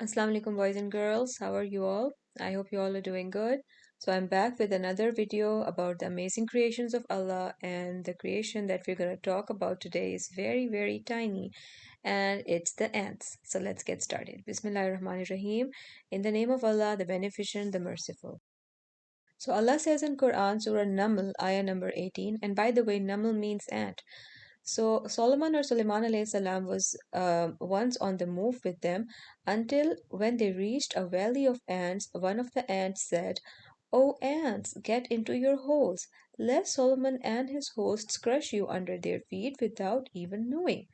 Assalamu alaikum, boys and girls. How are you all? I hope you all are doing good. So, I'm back with another video about the amazing creations of Allah, and the creation that we're going to talk about today is very, very tiny, and it's the ants. So, let's get started. Bismillahir Rahmanir Rahim. In the name of Allah, the Beneficent, the Merciful. So, Allah says in Quran, Surah Naml, ayah number 18, and by the way, Naml means ant. So Solomon or Suleiman alayhi salam was once on the move with them until when they reached a valley of ants, one of the ants said, "O ants, get into your holes, lest Solomon and his hosts crush you under their feet without even knowing."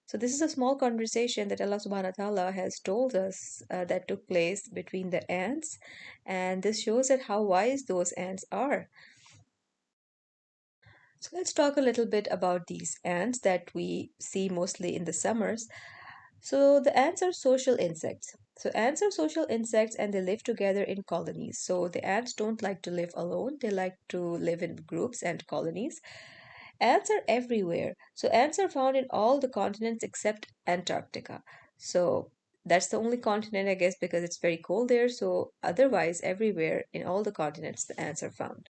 So this is a small conversation that Allah subhanahu wa ta'ala has told us that took place between the ants, and this shows that how wise those ants are. So let's talk a little bit about these ants that we see mostly in the summers. So the ants are social insects. So ants are social insects and they live together in colonies. So the ants don't like to live alone. They like to live in groups and colonies. Ants are everywhere. So ants are found in all the continents except Antarctica. So that's the only continent, I guess, because it's very cold there. So otherwise, everywhere in all the continents, the ants are found.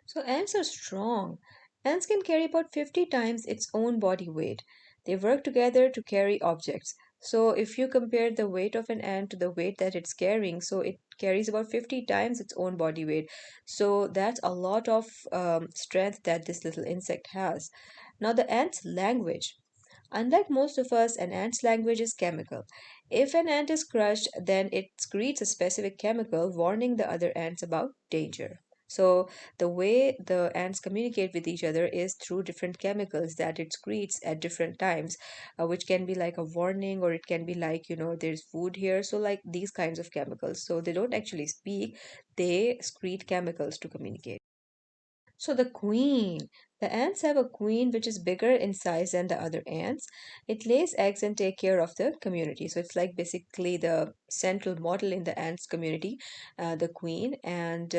So ants are strong. Ants can carry about 50 times its own body weight. They work together to carry objects. So if you compare the weight of an ant to the weight that it's carrying, so it carries about 50 times its own body weight. So that's a lot of strength that this little insect has. Now the ant's language. Unlike most of us, an ant's language is chemical. If an ant is crushed, then it secretes a specific chemical warning the other ants about danger. So, the way the ants communicate with each other is through different chemicals that it secretes at different times, which can be like a warning or it can be like, there's food here. So, like these kinds of chemicals. So, they don't actually speak, they secrete chemicals to communicate. So the queen. The ants have a queen which is bigger in size than the other ants. It lays eggs and take care of the community. So it's like basically the central model in the ants community, the queen, and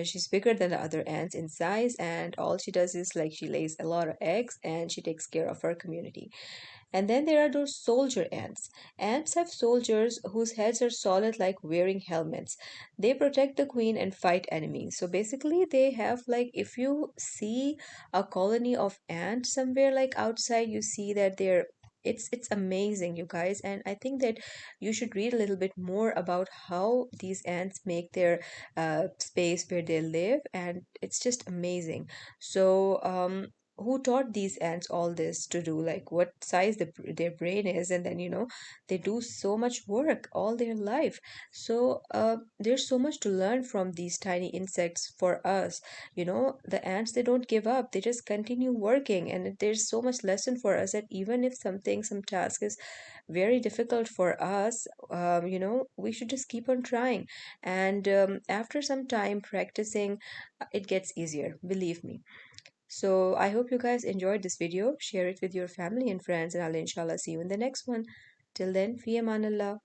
she's bigger than the other ants in size. And all she does is like she lays a lot of eggs and she takes care of her community. And then there are those soldier ants. Ants have soldiers whose heads are solid like wearing helmets. They protect the queen and fight enemies. So basically, they have like if you see a colony of ants somewhere like outside, you see that they're it's amazing, you guys, and I think that you should read a little bit more about how these ants make their space where they live, and it's just amazing. So who taught these ants all this to do, like what size their brain is, and then they do so much work all their life. So there's so much to learn from these tiny insects for us. The ants, they don't give up, they just continue working, and there's so much lesson for us that even if some task is very difficult for us, we should just keep on trying, and after some time practicing, it gets easier, believe me. So I hope you guys enjoyed this video. Share it with your family and friends, and I'll inshallah see you in the next one. Till then, fi amanallah.